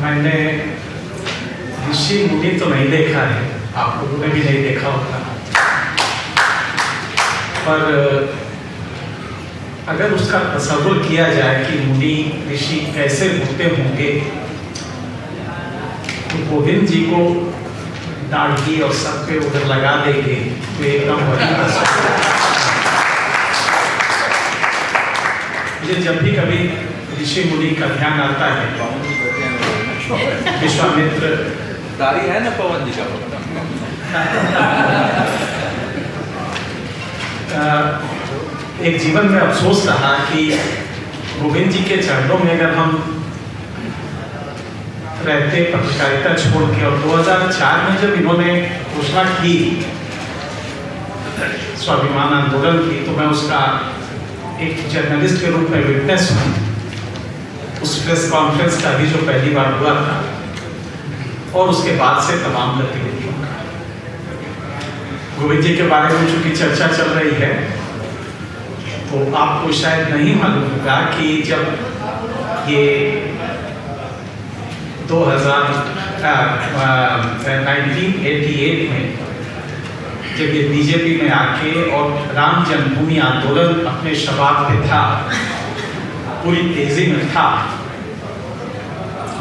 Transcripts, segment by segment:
मैंने ऋषि मुनि तो नहीं देखा है, आप लोगों ने भी नहीं देखा होगा, पर अगर उसका तसव्वुर किया जाए कि मुनि ऋषि कैसे होते होंगे, तो गोविंद जी को दाढ़ी और सब पे उधर लगा देंगे तो एकदम वही मुझे जब भी कभी ऋषि मुनि का ध्यान आता है, विश्वामित्र दाढ़ी है ना पवन जी का एक जीवन में अफसोस रहा कि गोविंद जी के चरणों में अगर हम रहते पत्रकारिता छोड़ के, और 2004 में जब इन्होंने घोषणा की स्वाभिमान आंदोलन की, तो मैं उसका एक जर्नलिस्ट के रूप में विटनेस हूँ। उस प्रेस कॉन्फ्रेंस का भी जो पहली बार हुआ था, और उसके बाद से तमाम गतिविधियों का। गोविंद जी के बारे में चूंकि चर्चा चल रही है, तो आपको शायद नहीं मालूम होगा कि जब ये 1988 में जब ये बीजेपी में आके और राम जन्मभूमि आंदोलन अपने शबाब पे था, पूरी तेजी में था,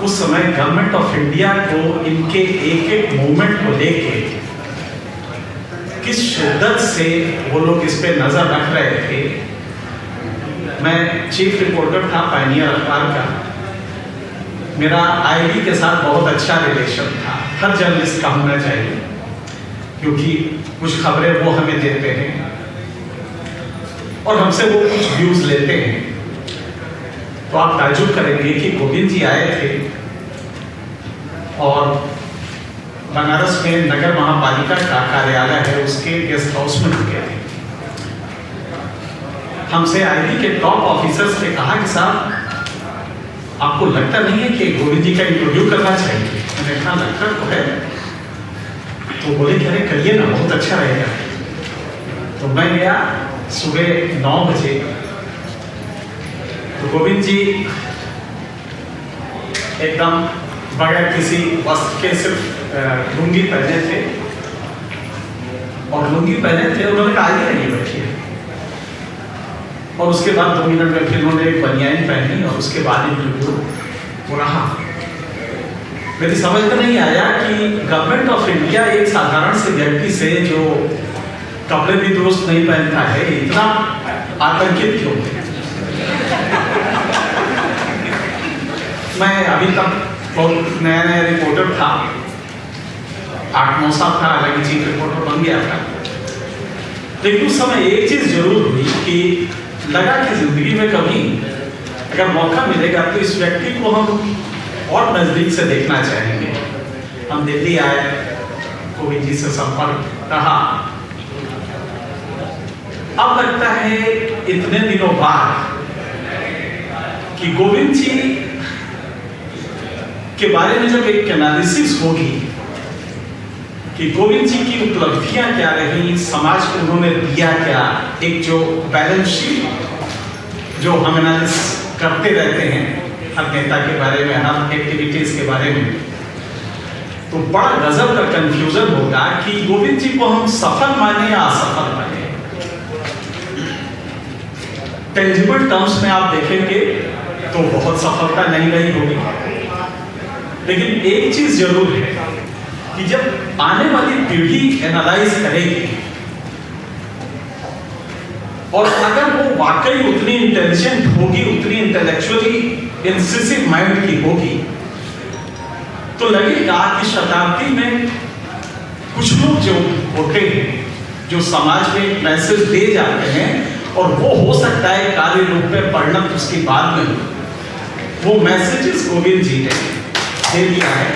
उस समय गवर्नमेंट ऑफ इंडिया को इनके एक एक मूवमेंट को लेके किस शिद्दत से वो लोग इस पे नजर रख रहे थे। मैं चीफ रिपोर्टर था पायनियर अखबार का, मेरा आईबी के साथ बहुत अच्छा रिलेशन था, हर जर्नलिस्ट का होना चाहिए, क्योंकि कुछ खबरें वो हमें देते हैं और हमसे वो कुछ व्यूज लेते हैं। तो आप ताज्जुब करेंगे कि गोविंद जी आए थे और बनारस में नगर महापालिका का कार्यालय है, उसके गेस्ट हाउस में रुके थे। हमसे आईबी के टॉप ऑफिसर्स ने कहा कि साहब, आपको लगता नहीं है कि गोविंद जी का इंटरव्यू करना चाहिए? मैंने कहा लगता तो है। तो बोले कि अरे करिए ना, बहुत अच्छा रहेगा। तो मैं गया सुबह 9 बजे। तो गोविंद जी एकदम बगैर किसी वस्त्र के सिर्फ लुंगी पहने थे, और लुंगी पहने थे, उन्होंने कहा आइए नहीं बैठिए। और उसके बाद 2 मिनट में फिर उन्होंने एक बनियान पहनी और उसके बाद इंटरव्यू हो रहा। मेरी समझ में नहीं आया कि गवर्नमेंट ऑफ इंडिया एक साधारण से व्यक्ति से जो कपड़े भी दुरुस्त नहीं पहनता है, इतना आतंकित क्यों है। मैं अभी तक बहुत नया नया रिपोर्टर था, 8-9 साल था, हालांकि चीफ रिपोर्टर बन गया था। लेकिन उस समय एक चीज जरूर हुई कि लगा कि जिंदगी में कभी अगर मौका मिलेगा तो इस व्यक्ति को हम और नजदीक से देखना चाहेंगे। हम दिल्ली आए, गोविंद जी से संपर्क रहा। अब लगता है इतने दिनों बाद कि गोविंद जी के बारे में जब एक एनालिसिस होगी कि गोविंद जी की उपलब्धियां क्या रही, समाज को उन्होंने दिया क्या, एक जो बैलेंस शीट जो हम एनालिसिस करते रहते हैं हर नेता के बारे में, हर एक्टिविटीज के बारे में, तो बड़ा गजब का कंफ्यूजन होगा कि गोविंद जी को हम सफल माने या असफल माने। टेंजिबल टर्म्स में आप देखेंगे तो बहुत सफलता नहीं रही होगी, लेकिन एक चीज जरूर है कि जब आने वाली पीढ़ी एनालाइज करेगी और अगर वो वाकई उतनी इंटेलिजेंट होगी, उतनी इंटेलेक्चुअली इंसिसिव माइंड की होगी, तो लगेगा कि शताब्दी में कुछ लोग जो होते हैं, जो समाज में एक मैसेज दे जाते हैं, और वो हो सकता है कार्य रूप में परिणत उसकी बाद में हो, वो मैसेजेस गोविंद जी ने दे दिया है।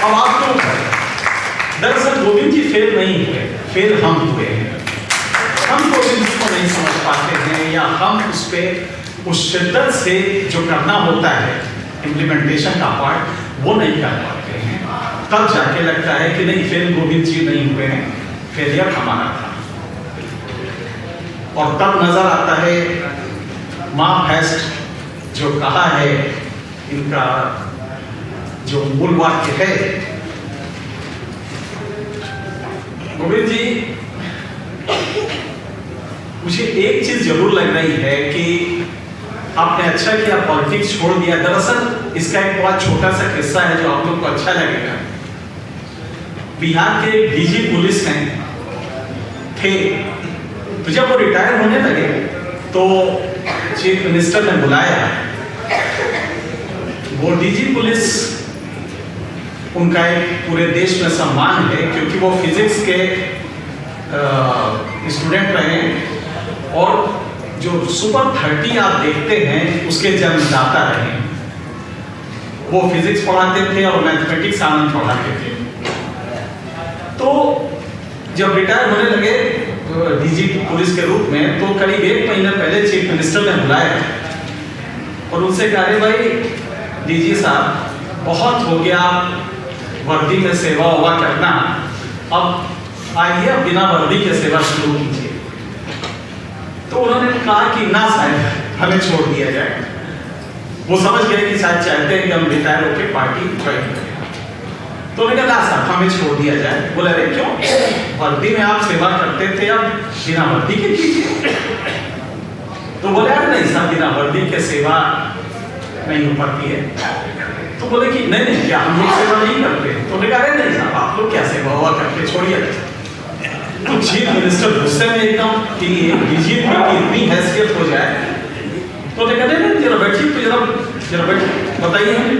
अब आप क्यों करें? दरअसल गोविंद जी फेल नहीं हुए, फेल हम हुए हैं। हम गोविंद जी को नहीं समझ पाते हैं, या हम उस पर उस शिद्दत से जो करना होता है इम्प्लीमेंटेशन का पार्ट, वो नहीं कर पाते हैं। तब जाके लगता है कि नहीं, फेल गोविंद जी नहीं हुए हैं, फेलियर हमारा था। और तब नजर आता है माँ फेस्ट जो कहा है इनका जो मूल वाक्य है, गोविंद जी, मुझे एक चीज जरूर लग रही है कि आपने अच्छा किया पॉलिटिक्स छोड़ दिया। दरअसल इसका एक बहुत छोटा सा किस्सा है जो आप लोग को अच्छा लगेगा। बिहार के डीजी पुलिस में थे, तो जब वो रिटायर होने लगे तो चीफ मिनिस्टर ने बुलाया। वो डीजी पुलिस, उनका एक पूरे देश में सम्मान है क्योंकि वो फिजिक्स के स्टूडेंट रहे और जो सुपर 30 आप देखते हैं उसके जन्मदाता रहे। वो फिजिक्स पढ़ाते थे और मैथमेटिक्स आनंद पढ़ाते थे। तो जब रिटायर होने लगे डीजी पुलिस के रूप में, तो करीब 1 महीना पहले चीफ मिनिस्टर ने बुलाया और उनसे कहा, अरे भाई डीजी साहब, बहुत हो गया वर्दी में सेवा हुआ करना, अब आइए अब बिना वर्दी के सेवा शुरू कीजिए। तो उन्होंने कहा कि ना साहब, हमें छोड़ दिया जाए। वो समझ गए कि शायद चाहते हैं कि हम रिटायर होकर पार्टी ज्वाइन करें। तो उन्होंने कहा ना साहब, हमें छोड़ दिया जाए। बोले अरे क्यों, वर्दी में आप सेवा करते थे, अब बिना वर्दी के कीजिए। तो बोले अरे नहीं साहब, बिना वर्दी के सेवा नहीं हो पाती है। तो बोले कि नहीं नहीं, क्या हम लोग सेवा नहीं करते? तो उन्होंने कहा अरे नहीं साहब, आप लोग क्या सेवा हुआ करते, छोड़िए। तो चीफ मिनिस्टर गुस्से में एकदम कि डीजी की इतनी हैसियत हो जाए। तो उन्होंने कहा नहीं, जरा बैठिए, तो जरा बैठिए, बताइए हमें,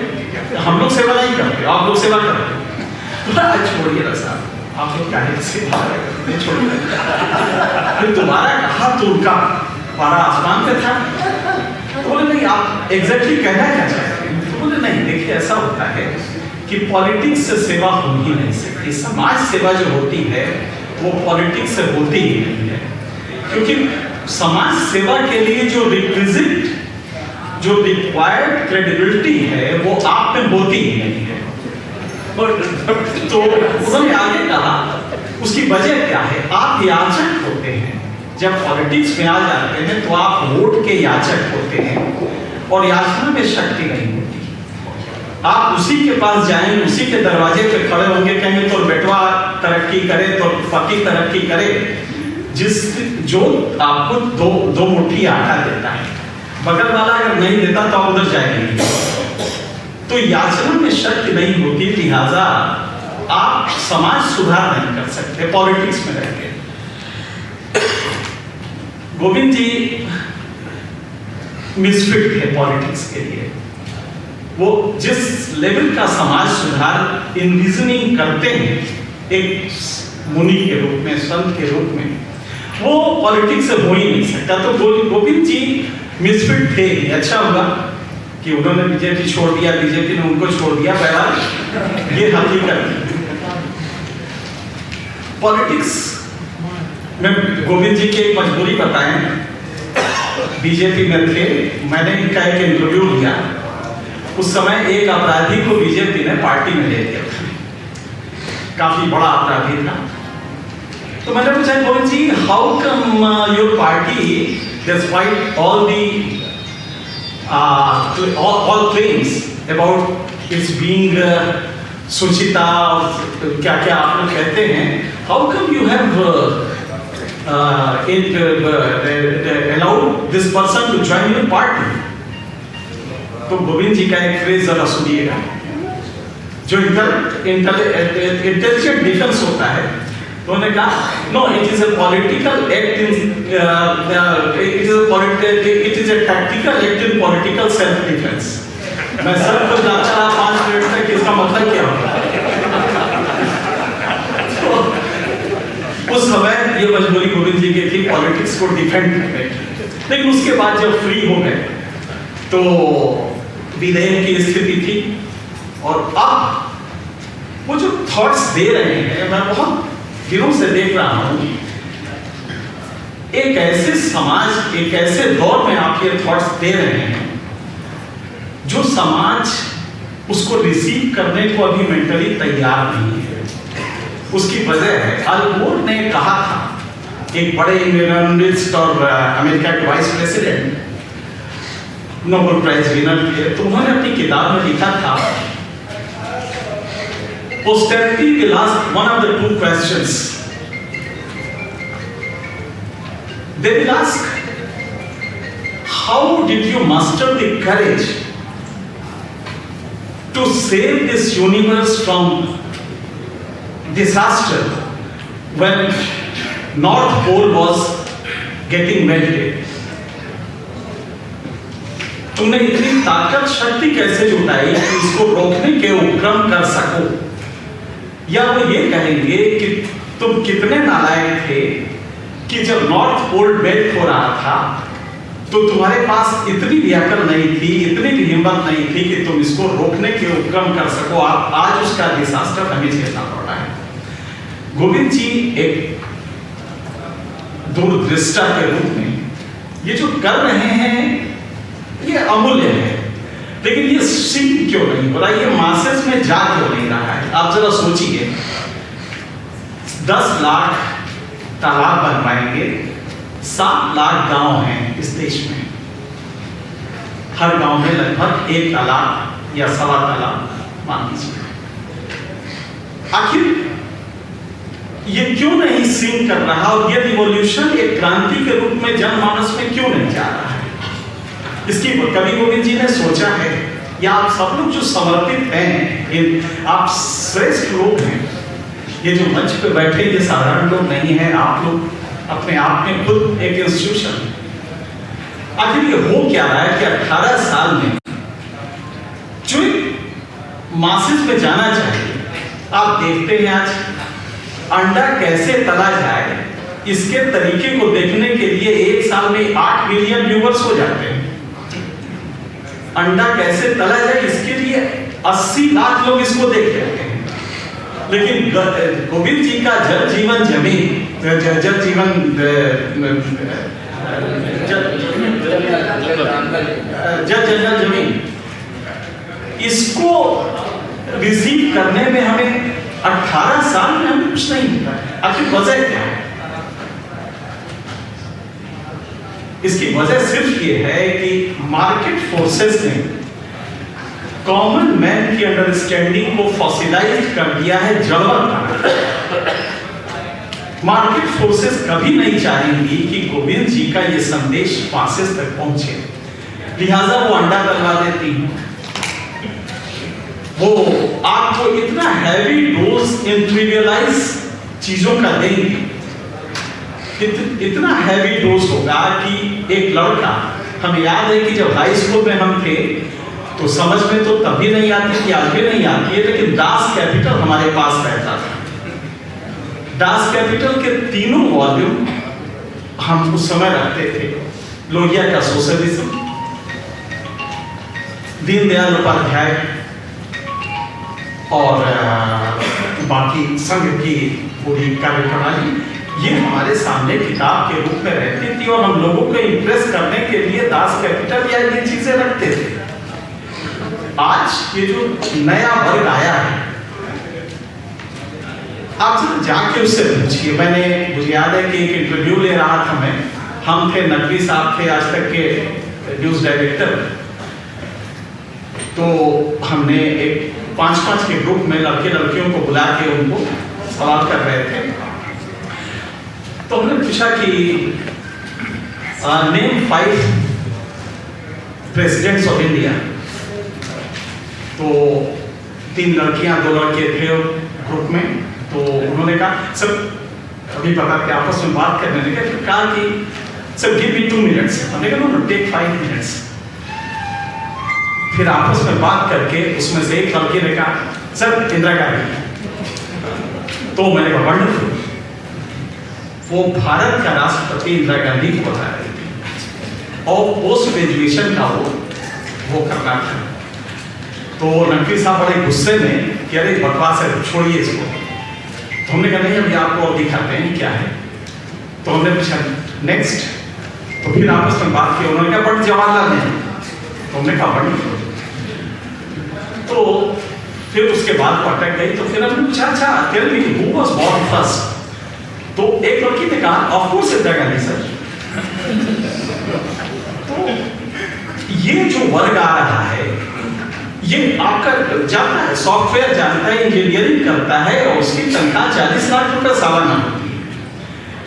हम लोग सेवा नहीं करते, आप लोग सेवा करते। छोड़िए ना साहब, आप लोग काहे सेवा करते, छोड़िए। फिर दोबारा कहा तो उनका पारा आसमान पे था। तो बोले नहीं, आप एग्जैक्टली कहना क्या चाहते हैं? तो बोले नहीं, देखिए ऐसा होता है कि पॉलिटिक्स से सेवा हो ही नहीं सकती। समाज सेवा जो होती है वो पॉलिटिक्स से होती ही नहीं है, क्योंकि समाज सेवा के लिए जो रिक्विजिट, जो रिक्वायर्ड क्रेडिबिलिटी है, वो आप में होती ही नहीं है। तो उन्होंने आगे कहा उसकी वजह क्या है? आप याचक होते हैं। जब पॉलिटिक्स में आ जाते हैं तो आप वोट के याचक होते हैं और याचना में शक्ति नहीं होती। आप उसी के पास जाएंगे, उसी के दरवाजे पे खड़े होंगे, कहेंगे तो बेटवा तरक्की करे, तो पति तरक्की करे, जो आपको दो मुट्ठी आटा देता है। बगल वाला अगर नहीं देता तो उधर जाएंगे। तो याचना में शक्ति नहीं होती, लिहाजा आप समाज सुधार नहीं कर सकते पॉलिटिक्स में रहकर। गोविंद जी मिसफिट है पॉलिटिक्स के लिए। वो जिस लेवल का समाज सुधार इनविजनिंग करते हैं एक मुनि के रूप में, संत के रूप में, वो पॉलिटिक्स से हो ही नहीं सकता। तो गोविंद जी मिसफिट थे। अच्छा हुआ कि उन्होंने बीजेपी छोड़ दिया, बीजेपी ने उनको छोड़ दिया। बहरहाल ये हकीकत। पॉलिटिक्स में गोविंद जी की एक मजबूरी बताएं। बीजेपी में थे, मैंने इनका एक इंटरव्यू लिया। उस समय एक अपराधी को बीजेपी ने पार्टी में ले लिया था, काफी बड़ा अपराधी था। तो मैंने पूछा Govind ji, how come your party despite all the all claims about its being सुचिता, क्या क्या आप लोग कहते हैं, how come you have allowed this person to join your party? तो गोविंद जी का एक फ्रेज जरा सुनिएगा। जो इंटेलिजेंट डिफेंस होता है, तो उन्होंने कहा no, it is a political act in it is a tactical act in political self defence. मैं सर को जाता रहा 5 मिनट तक, इसका मतलब क्या होगा? उस समय ये मजबूरी गोविंद जी की थी पॉलिटिक्स को डिफेंड करने की। लेकिन उसके बाद जब फ्री हो गए तो विधेयक की स्थिति थी। और अब वो जो थॉट्स दे रहे हैं, मैं बहुत दिनों से देख रहा हूं, एक ऐसे समाज, एक ऐसे दौर में आप ये थॉट्स दे रहे हैं जो समाज उसको रिसीव करने को अभी मेंटली तैयार नहीं है। उसकी वजह है, अल गोर ने कहा था, एक बड़े इन्वायरमेंटलिस्ट और अमेरिका के vice president, Nobel prize winner थे, तो उन्होंने अपनी किताब में लिखा था posterity will ask one of the two questions. They will ask, how did you muster the courage to save this universe from disaster when North Pole was getting melted? तुमने इतनी ताकत शक्ति कैसे जुटाई कि इसको रोकने के उपक्रम कर सको? या वो ये कहेंगे कि तुम कितने नालायक थे कि जब नॉर्थ पोल मेल्ट हो रहा था तो तुम्हारे पास इतनी लियाकत नहीं थी, इतनी हिम्मत नहीं थी कि तुम इसको रोकने के उपक्रम कर सको। आप आज उसका डिजास्टर हमें झेलना पड़ रहा है। गोविंद जी एक दूरदृष्टा के रूप में ये जो कर रहे हैं ये अमूल्य है, लेकिन ये सिंक क्यों नहीं हो रहा, ये मासेस में जा क्यों नहीं रहा है? आप जरा सोचिए, 10 लाख तालाब बनवाएंगे, 7 लाख गांव हैं इस देश में, हर गांव में लगभग 1 तालाब या 1.25 तालाब मान लीजिए। आखिर ये क्यों नहीं सिंक कर रहा और ये रिवॉल्यूशन एक क्रांति के रूप में जनमानस में क्यों नहीं जा रहा है? इसकी कवि गोविंद जी ने सोचा है, या आप सब लोग जो समर्पित हैं, आप श्रेष्ठ लोग हैं, ये जो मंच पे बैठे ये साधारण लोग नहीं हैं, आप लोग अपने आप में खुद एक इंस्टीट्यूशन। आखिर ये हो क्या रहा है कि 18 साल में जो मासेस में जाना चाहिए, आप देखते हैं आज अंडा कैसे तला जाए इसके तरीके को देखने के लिए 1 साल में 8 मिलियन व्यूअर्स हो जाते हैं। अंडा कैसे तला जाए इसके लिए 80 लाख लोग इसको देख रहे हैं। लेकिन गोविंद जी का जल जीवन जमीन, जल जीवन जल जमीन, इसको रिसीव करने में हमें 18 साल में हमें कुछ नहीं मिला। आखिर वजह क्या है? इसकी वजह सिर्फ ये है कि मार्केट फोर्सेस ने कॉमन मैन की अंडरस्टैंडिंग को फॉसिलाइज कर दिया है, जड़वत। मार्केट फोर्सेस कभी नहीं चाहेंगी कि गोविंद जी का ये संदेश मासेस तक पहुंचे, लिहाजा वो अंडा करवा देती हैं। वो आपको इतना हैवी डोज इन ट्रिवियलाइज चीजों का देंगे, इतना हैवी डोज होगा कि एक लड़का, हमें याद है कि जब हाई स्कूल में हम थे तो समझ में तो तब भी नहीं आती थी, आज भी नहीं आती है, लेकिन दास कैपिटल हमारे पास रहता था। दास कैपिटल के 3 वॉल्यूम हम उस समय रखते थे। लोहिया का सोशलिज्म, दीनदयाल उपाध्याय और बाकी संघ की पूरी कार्यप्रणाली, ये हमारे सामने किताब के रूप में रहती थी और हम लोगों को इंप्रेस करने के लिए दास कैपिटल या ये चीजें रखते थे। आज ये जो नया वर्ग आया है, आप जब जाके उससे पूछिए। मुझे याद है कि एक इंटरव्यू ले रहा था मैं, हम थे, नकवी साहब थे आज तक के न्यूज डायरेक्टर, तो हमने एक 5-5 के ग्रुप में लड़के लड़कियों को बुला के उनको सवाल कर रहे थे। तो हमने पूछा कि नेम 5 प्रेसिडेंट्स ऑफ इंडिया। तो 3 लड़कियां 2 लड़के थे ग्रुप में, तो उन्होंने कहा सर, अभी पता कि आपस में बात करने लगे, फिर कहा कि सर गिव मी 2 मिनट्स। हमने कहा नो टेक 5 मिनट्स। फिर आपस में बात करके उसमें से एक लड़की ने कहा सर इंदिरा गांधी। तो मैंने कहा वंडरफुल, वो भारत का राष्ट्रपति इंदिरा गांधी को बता रही थी और पोस्ट ग्रेजुएशन का वो करना था। तो नकवी साहब बड़े गुस्से में कि अरे बकवास है, छोड़िए इसको। तो हमने कहा नहीं, अभी आपको और दिखाते हैं क्या है। तो हमने पूछा नेक्स्ट, तो फिर आपस में बात की। उन्होंने कहा बट जवाहरलाल नेहरू। तो हमने कहा वंडरफुल। तो फिर उसके बाद पटक गई। तो फिर हमने पूछा अच्छा tell me who was born first. तो एक लड़की ने कहा of course Indira Gandhi sir. तो ये जो वर्ग आ रहा है, ये आपका जानता है, सॉफ्टवेयर जानता है, इंजीनियरिंग करता है और उसकी तनख्वाह 40 लाख रुपए सालाना होती है।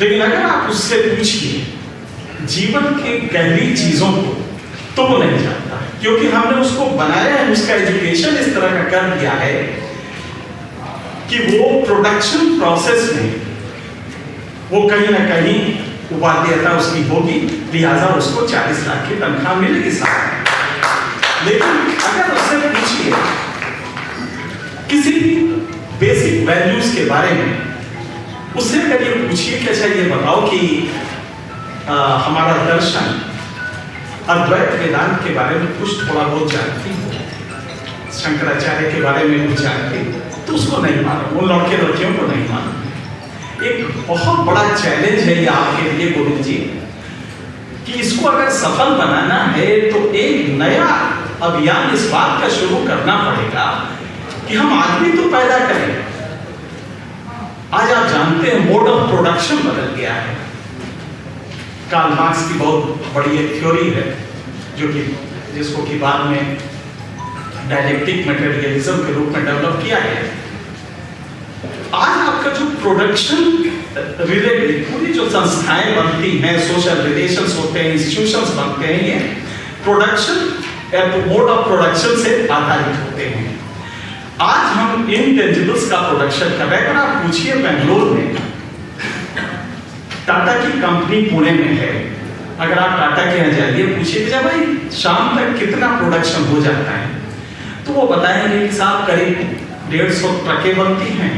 लेकिन अगर आप उससे पूछिए जीवन के गहरी चीजों को तो वो नहीं जानता, क्योंकि हमने उसको बनाया है, उसका एजुकेशन इस तरह का कर दिया है कि वो प्रोडक्शन प्रोसेस में वो कहीं ना कहीं उपाध्यता उसकी होगी, लिहाजा उसको 40 लाख की तनख्वाह मिलेगी साल। लेकिन अगर उससे पूछिए किसी बेसिक वैल्यूज के बारे में, उससे करिए पूछिए कि अच्छा ये बताओ कि हमारा दर्शन अद्वैत वेदांत के बारे में कुछ थोड़ा बहुत जानती हो, शंकराचार्य के बारे में कुछ जानती हो, तो उसको नहीं मालूम, उन लड़के लड़कियों को नहीं मालूम। एक बहुत बड़ा चैलेंज है ये आपके लिए गुरु जी कि इसको अगर सफल बनाना है तो एक नया अभियान इस बात का शुरू करना पड़ेगा कि हम आदमी तो पैदा करें। आज आप जानते हैं मोड ऑफ प्रोडक्शन बदल गया है। कार्ल मार्क्स की बहुत बड़ी एक थ्योरी है जो कि जिसको कि बाद में डायलेक्टिक मटेरियलिज्म के रूप में डेवलप किया गया है। आज आपका जो प्रोडक्शन रिलेटेड पूरी जो संस्थाएं बनती हैं, सोशल रिलेशंस होते हैं, इंस्टीट्यूशंस बनते हैं, ये प्रोडक्शन मोड ऑफ प्रोडक्शन से आधारित होते हैं। आज हम इनटेंजिबल्स का प्रोडक्शन कर रहे हैं। अगर आप पूछिए बेंगलोर में टाटा की कंपनी पुणे में है, अगर आप टाटा के यहाँ जाइए पूछिए कि जब भाई शाम तक कितना प्रोडक्शन हो जाता है, तो वो बताएंगे कि साहब करीब 150 ट्रकें बनती हैं,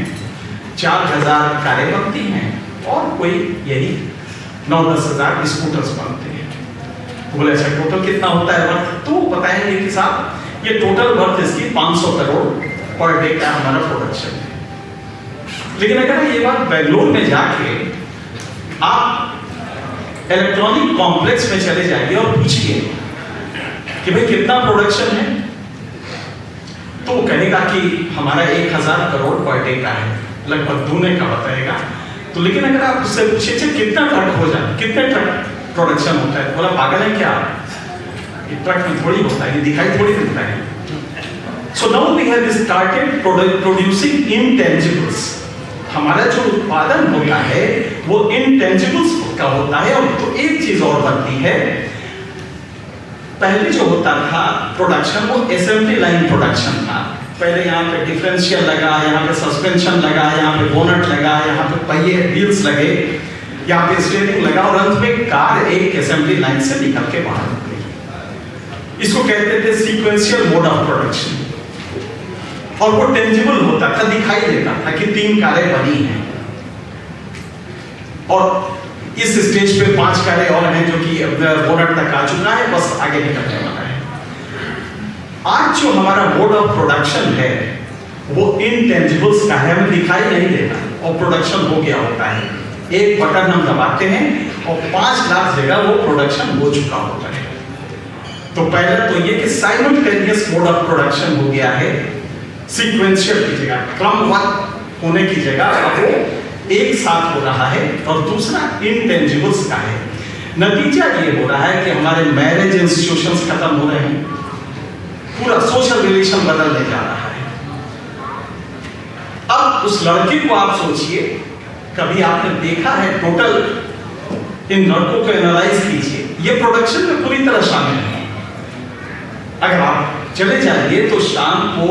4000 कारें बनती हैं और कोई यही 9-10 हजार स्कूटर्स बनते हैं। बोले अच्छा टोटल कितना होता है वर्थ, तो बताएंगे कि साहब ये टोटल वर्थ इसकी 500 करोड़ पर डे का हमारा प्रोडक्शन है। लेकिन अगर ये बात बेंगलोर में जाके आप इलेक्ट्रॉनिक कॉम्प्लेक्स में चले जाइए और पूछिए कि भाई कितना प्रोडक्शन है, तो वो कहेगा कि हमारा 1000 करोड़ पर डे का है, लगभग दूने का बताएगा। तो लेकिन अगर आप उससे पूछिए कितना ट्रक हो जाए, कितने ट्रक प्रोडक्शन होता है, बोला पागल है क्या, ये ट्रक में थोड़ी होता है, ये दिखाई थोड़ी देता है। So now we have started producing intangibles. हमारा जो उत्पादन होता है वो इनटेंजिबल्स का होता है। और तो एक चीज और बनती है, पहले जो होता था प्रोडक्शन वो असेंबली लाइन प्रोडक्शन था। पहले यहाँ पे डिफरेंशियल लगा, यहाँ पे सस्पेंशन लगा, यहाँ पे बोनट लगा, यहाँ पे पहिए व्हील्स लगे, यहाँ पे स्टीयरिंग लगा और अंत में कार एक असेंबली लाइन से निकल के बाहर निकली। इसको कहते थे सीक्वेंशियल मोड ऑफ प्रोडक्शन। और वो टेंजिबल होता था, दिखाई देता था कि 3 कारें बनी हैं और इस स्टेज पे 5 कारें और हैं जो कि बोनट तक आ चुका है, बस आगे निकलने वाला है। आज जो हमारा मोड ऑफ प्रोडक्शन है वो इनटेंजिबल्स का है, हमें दिखाई नहीं देता और प्रोडक्शन हो गया होता है। एक बटन हम दबाते हैं और 5 लाख जगह वो प्रोडक्शन हो चुका होता है। तो पहले तो ये कि साइमल्टेनियस मोड ऑफ प्रोडक्शन हो गया है, सीक्वेंशियल की जगह, क्रमबद्ध होने की जगह अब वो एक साथ हो रहा है। और दूसरा इनटेंजिबल्स का है। नतीजा ये हो रहा है कि हमारे मैरिज इंस्टीट्यूशंस खत्म हो रहे हैं, पूरा सोशल रिलेशन बदलने जा रहा है। अब उस लड़के को आप सोचिए, कभी आपने देखा है टोटल इन लड़कों को एनालाइज कीजिए, ये प्रोडक्शन में पूरी तरह शामिल है। अगर आप चले जाइए तो शाम को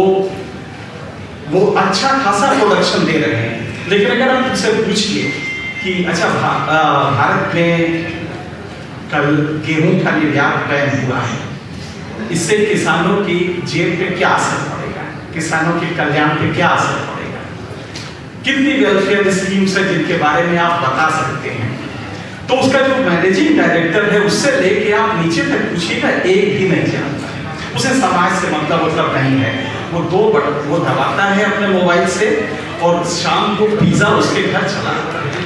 वो अच्छा खासा प्रोडक्शन दे रहे हैं, लेकिन अगर आप उनसे पूछिए कि अच्छा भारत में कल गेहूं का निर्यात बैन हुआ है, इससे किसानों की जेब पे क्या असर पड़ेगा, किसानों के कल्याण पे क्या असर पड़ेगा, कितनी वेलफेयर स्कीम्स है जिनके बारे में आप बता सकते हैं। तो उसका जो मैनेजिंग डायरेक्टर है उससे लेके आप नीचे तक पूछिएगा, एक भी नहीं जानता है, उसे समाज से मतलब नहीं है। वो 2 बटन वो दबाता है अपने मोबाइल से और शाम को पिज्जा उसके घर चला आता है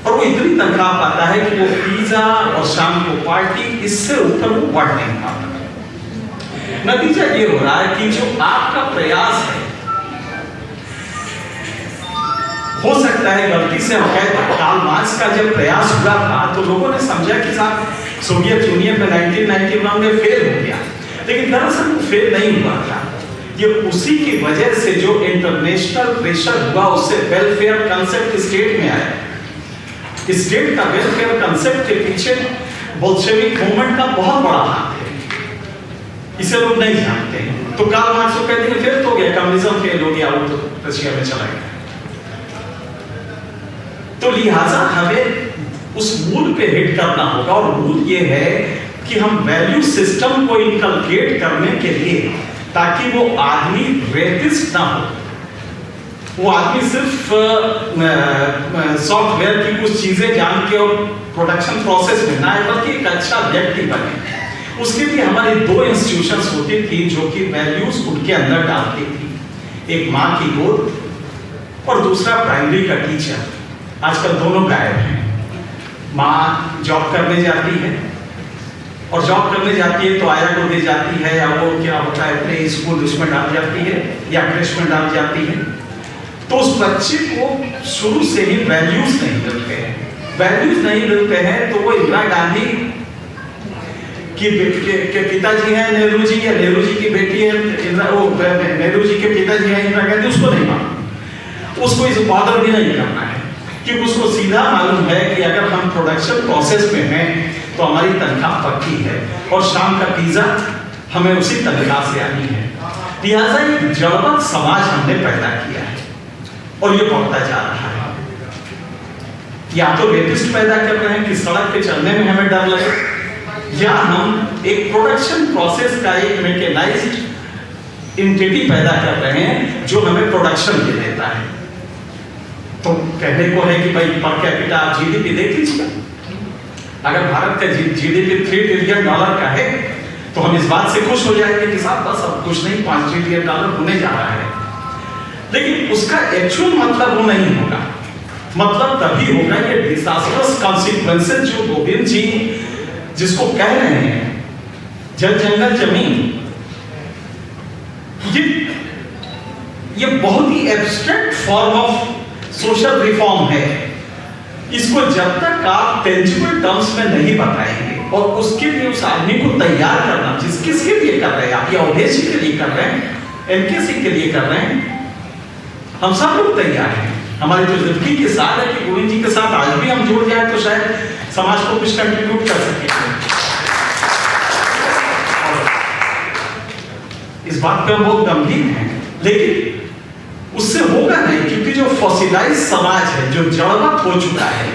और वो इतनी तनख्वाह पाता है कि वो पिज्जा और शाम को पार्टी, इससे ऊपर वो बढ़ नहीं पाता। नतीजा ये हो रहा है कि जो आपका प्रयास है, हो सकता है गलती से कार्ल मार्क्स का जब प्रयास हुआ था तो लोगों ने समझा कि साहब सोवियत यूनियन में 1991 में फेल हो गया, लेकिन दरअसल वो फेल नहीं हुआ था। ये उसी की वजह से जो इंटरनेशनल प्रेशर हुआ उससे वेलफेयर कंसेप्ट स्टेट में आया। स्टेट का वेलफेयर कंसेप्ट के पीछे बोल्शेविक मूवमेंट का बहुत बड़ा हाथ है, इसे लोग नहीं जानते। तो कार्ल मार्क्स को कहते हैं फेल तो हो गया, कम्युनिज्म फेल हो गया, वो तो रशिया में चला गया। तो लिहाजा हमें उस मूल पे हिट करना होगा, और मूल ये है कि हम वैल्यू सिस्टम को इनकलकेट करने के लिए, ताकि वो आदमी रेपिस्ट ना हो, वो आदमी सिर्फ सॉफ्टवेयर की कुछ चीजें जान के और प्रोडक्शन प्रोसेस में ना आए, बल्कि एक अच्छा व्यक्ति बने। उसके लिए हमारी दो इंस्टीट्यूशंस होती थी जो कि वैल्यूज उनके अंदर डालती थी, एक माँ की गोद और दूसरा प्राइमरी का टीचर। आजकल दोनों गायब हैं। माँ जॉब करने जाती है, और जॉब करने जाती है तो आया को दे जाती है, या वो क्या होता है प्ले स्कूल उसमें डाल जाती है या क्रेश में डाल जाती है। तो उस बच्चे को शुरू से ही वैल्यूज नहीं मिलते हैं। वैल्यूज नहीं मिलते हैं तो वो इंदिरा गांधी के पिताजी हैं नेहरू जी, या नेहरू जी की बेटी है नेहरू जी के पिताजी हैं इंदिरा गांधी, उसको नहीं मालूम, उसको इस बॉदर भी नहीं करना है, क्योंकि उसको सीधा मालूम है कि अगर हम प्रोडक्शन प्रोसेस में हैं तो हमारी तनख्वाह पक्की है, और शाम का पिज्जा हमें उसी तनख्वाह से आनी है। लिहाजा एक जड़वत समाज हमने पैदा किया है, और ये बढ़ता जा रहा है। या तो रेपिस्ट पैदा कर रहे हैं कि सड़क पे चलने में हमें डर लगे, या हम एक प्रोडक्शन प्रोसेस का एक मैकेनाइज्ड एंटिटी पैदा कर रहे हैं जो हमें प्रोडक्शन दे देता है। तो कहने को है कि भाई पर कैपिटा आप जीडीपी देख लीजिए, अगर भारत का जीडीपी $3 ट्रिलियन का है तो हम इस बात से खुश हो जाएंगे कि साहब बस अब कुछ नहीं, $5 ट्रिलियन होने जा रहा है। लेकिन उसका एक्चुअल मतलब वो नहीं होगा। मतलब तभी होगा ये डिजास्टर्स कॉन्सिक्वेंसेस जो गोविंद जी जिसको कह रहे हैं, जल जंगल जमीन, ये बहुत ही abstract form of social reform है। इसको जब तक आप टेंजिबल टर्म्स में नहीं बताएंगे, और उसके लिए उस आदमी को तैयार करना, किसके लिए कर रहे हैं आप, या ओडेसी के लिए कर रहे हैं, एनकेसी के लिए कर रहे हैं, हम सब लोग तैयार हैं। हमारी तो जिंदगी के साथ है कि गोविंद जी के साथ आज भी हम जुड़ जाए तो शायद समाज को कुछ कंट्रीब्यूट कर सके। इस बात पे हम बहुत गंभीर हैं, लेकिन उससे होगा नहीं, क्योंकि जो फॉसिलाइज समाज है, जो जड़वत हो चुका है,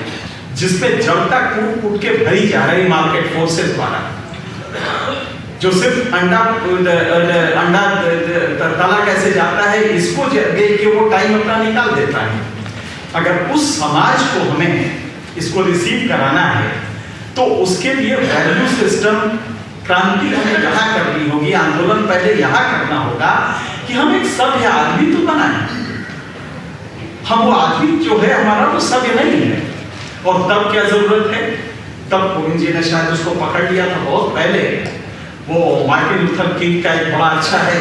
जिसमें जड़ता कूट कूट के भरी जा रही मार्केट फोर्सेस द्वारा, जो सिर्फ अंडा तला कैसे जाता है इसको देख के वो टाइम अपना निकाल देता है। अगर उस समाज को हमें इसको रिसीव कराना है तो उसके लिए वैल्यू सिस्टम क्रांति हमें यहाँ करनी होगी, आंदोलन पहले यहाँ करना होगा कि हम एक सभ्य आदमी तो बनाएं। हम वो आदमी जो है हमारा वो सभ्य नहीं है। और तब क्या जरूरत है, तब गोविंद जी ने शायद उसको पकड़ लिया था बहुत पहले। वो मार्टिन लूथर किंग का एक बड़ा अच्छा है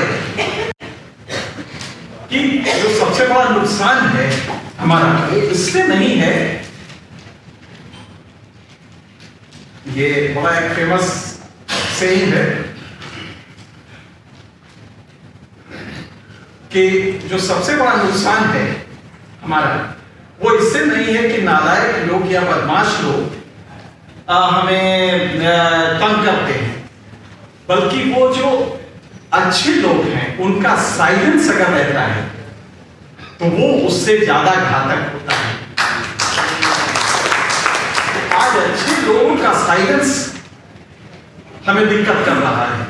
कि जो सबसे बड़ा नुकसान है हमारा इससे नहीं है, ये बड़ा एक फेमस सेइंग है कि जो सबसे बड़ा नुकसान है हमारा वो इससे नहीं है कि नालायक लोग या बदमाश लोग हमें तंग करते हैं, बल्कि वो जो अच्छे लोग हैं उनका साइलेंस अगर रहता है तो वो उससे ज्यादा घातक होता है। आज अच्छे लोगों का साइलेंस हमें दिक्कत कर रहा है।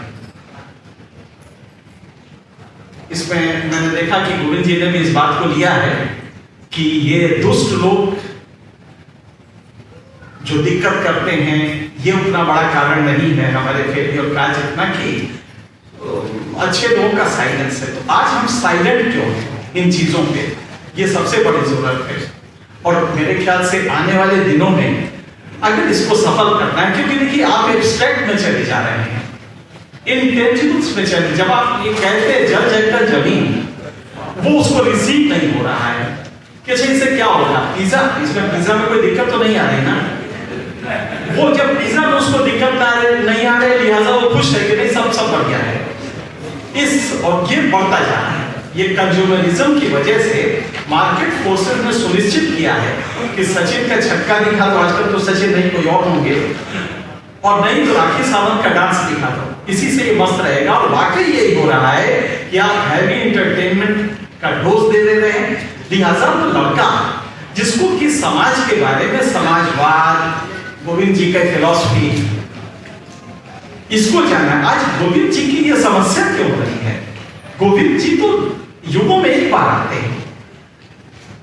इसमें मैंने देखा कि गोविंद जी ने भी इस बात को लिया है कि ये दुष्ट लोग जो दिक्कत करते हैं ये उतना बड़ा कारण नहीं है हमारे फेलियर का, जितना कि अच्छे लोगों का साइलेंस है। तो आज हम साइलेंट क्यों हैं इन चीजों पे, ये सबसे बड़ी जरूरत है। और मेरे ख्याल से आने वाले दिनों में अगर इसको सफल करना है, क्योंकि देखिए आप एब्स्ट्रैक्ट में चले जा रहे हैं, इंटेंजिबल्स में चले। जब आप ये कहते हैं जल जंगल जमीन, वो उसको रिसीव नहीं हो रहा है कि अच्छा इससे क्या होगा, पिज्जा, इसमें पिज्जा में कोई दिक्कत तो नहीं आ रही ना, वो जब वीजा में उसको दिक्कत नहीं आ रहे, लिहाजा वो खुश है कि नहीं सब बढ़िया है। और ये बढ़ता जा रहा है। ये कंज्यूमरिज्म की वजह से मार्केट फोर्सेस ने सुनिश्चित किया है कि सचिन का छक्का दिखा तो आजकल तो सचिन नहीं कोई और होंगे, और नहीं तो राखी सावंत का डांस दिखा दो, इसी से ये मस्त रहेगा। और वाकई यही हो रहा है कि आप हैवी इंटरटेनमेंट का डोज दे रहे हैं। लिहाजा वो लड़का जिसको कि समाज के बारे में, समाजवाद, गोविंद जी का फिलॉसफी, इसको जानना। आज गोविंद जी की ये समस्या क्यों हो रही है? गोविंद जी तो युगों में एक बार आते हैं,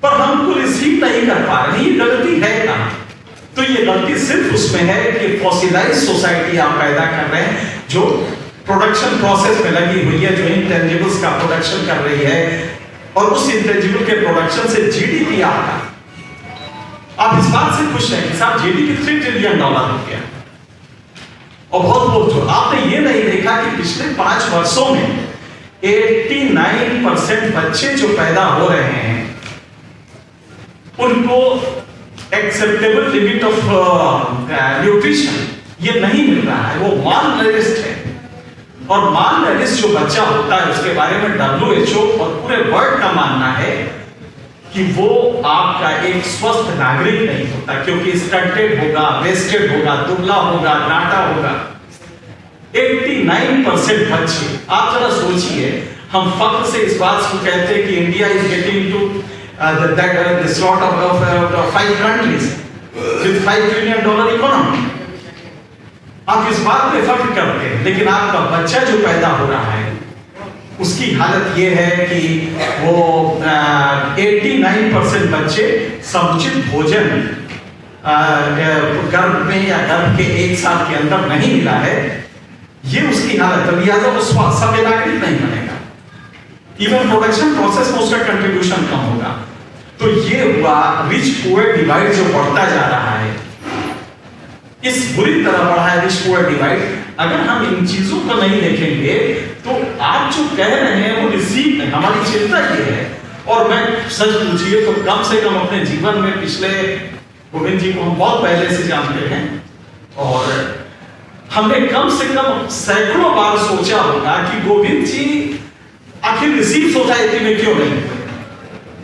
पर हमको रिसीव नहीं कर पा रहे। ये गलती है कहां? तो ये गलती सिर्फ उसमें है कि फॉसिलाइज सोसाइटी आप पैदा कर रहे हैं, जो प्रोडक्शन प्रोसेस में लगी हुई है, जो इंटेंजिबल्स का प्रोडक्शन कर रही है, और उस इंटेंजिबल के प्रोडक्शन से जीडीपी आपका, आप इस बात से खुश हैं कि साहब जीडीपी $3 ट्रिलियन हो गया। और बहुत जो आपने ये नहीं देखा कि पिछले 5 वर्षों में 89% बच्चे जो पैदा हो रहे हैं उनको एक्सेप्टेबल लिमिट ऑफ न्यूट्रिशन ये नहीं मिल रहा है, वो माल नरिश्ड है। और माल नरिश्ड जो बच्चा होता है उसके बारे में WHO और पूरे वर्ल्ड का मानना है कि वो आपका एक स्वस्थ नागरिक नहीं होता, क्योंकि स्टंटेड होगा, वेस्टेड होगा, दुबला होगा, नाटा होगा। 89% बच्चे, आप जरा सोचिए, हम फख्र से इस बात को कहते हैं कि India is getting to the slot of 5 countries with $5 trillion economy. आप इस बात पे फख्र करते हैं, लेकिन आपका बच्चा जो पैदा हो रहा है उसकी हालत ये है कि वो 89% बच्चे समुचित भोजन गर्भ में या गर्भ के 1 साल के अंदर नहीं मिला है, ये उसकी हालत। लिहाजा वो सभ्य नागरिक नहीं बनेगा, इवन प्रोडक्शन प्रोसेस में उसका कंट्रीब्यूशन कम होगा। तो ये हुआ रिच पुअर डिवाइड जो बढ़ता जा रहा है, इस बुरी तरह बढ़ा है रिच पुअर डिवाइड। अगर हम इन चीजों को नहीं देखेंगे तो आप जो कह रहे हैं वो रिसीव नहीं। हमारी चिंता ये है, और मैं सच पूछिए तो कम से कम अपने जीवन में पिछले, गोविंद जी को हम बहुत पहले से जानते हैं, और हमने कम से कम सैकड़ों बार सोचा होगा कि गोविंद जी आखिर रिसीव सोसाइटी में क्यों नहीं?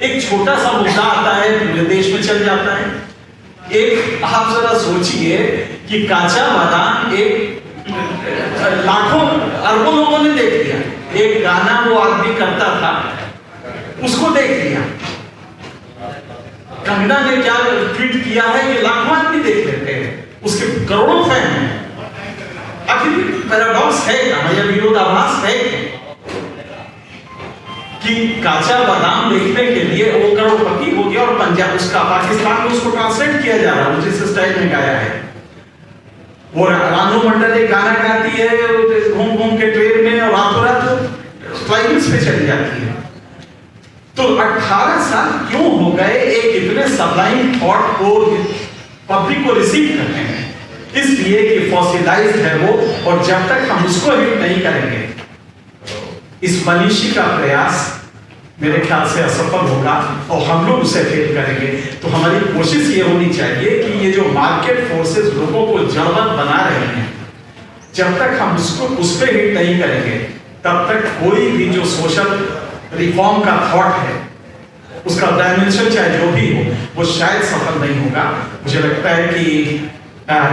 एक छोटा सा मुद्दा आता है पूरे देश में चल जाता है। एक आप जरा सोचिए कि काचा बादाम एक लाखों अरबों लोगों ने देख लिया, एक गाना वो आदमी करता था उसको देख लिया, कंगना ने क्या ट्वीट किया है ये लाखों आदमी देख लेते हैं, उसके करोड़ों फैन हैं। आखिर पैराडॉक्स है या विरोधाभास है कि काचा बादाम देखने के लिए वो करोड़पति हो गया और पंजाब उसका पाकिस्तान में उसको ट्रांसलेट किया जा रहा है जिस स्टाइल में गाया है। वो रानू मंडल एक गाना गाती है घूम घूम के ट्रेन में और रातों रात फ्लाइट्स पे चली जाती है। तो 18 साल क्यों हो गए एक इतने सबलाइन थॉट को पब्लिक को रिसीव करने में? इसलिए कि फॉसिलाइज्ड है वो, और जब तक हम उसको हिट नहीं करेंगे इस मनीषी का प्रयास मेरे ख्याल से असफल होगा और हम लोग उसे फेल करेंगे। तो हमारी कोशिश ये होनी चाहिए कि ये जो मार्केट फोर्सेस लोगों को जड़वत बना रहे हैं, जब तक हम उसको उस पर हिट नहीं करेंगे तब तक कोई भी जो सोशल रिफॉर्म का थॉट है उसका डायमेंशन चाहे जो भी हो वो शायद सफल नहीं होगा। मुझे लगता है कि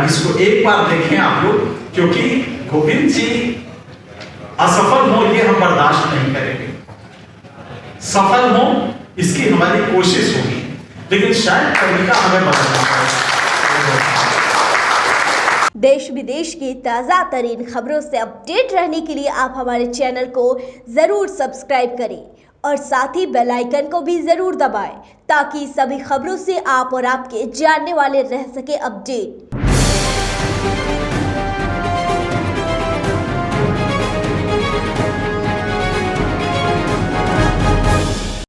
इसको एक बार देखें आप लोग, क्योंकि गोविंद जी असफल हो ये हम बर्दाश्त नहीं करेंगे, सफल हो इसकी हमारी कोशिश होगी, लेकिन शायद तरीका हमें बदलना पड़ेगा। देश विदेश की ताज़ा तरीन खबरों से अपडेट रहने के लिए आप हमारे चैनल को ज़रूर सब्सक्राइब करें और साथ ही बेल आइकन को भी ज़रूर दबाएं ताकि सभी खबरों से आप और आपके जानने वाले रह सके अपडेट।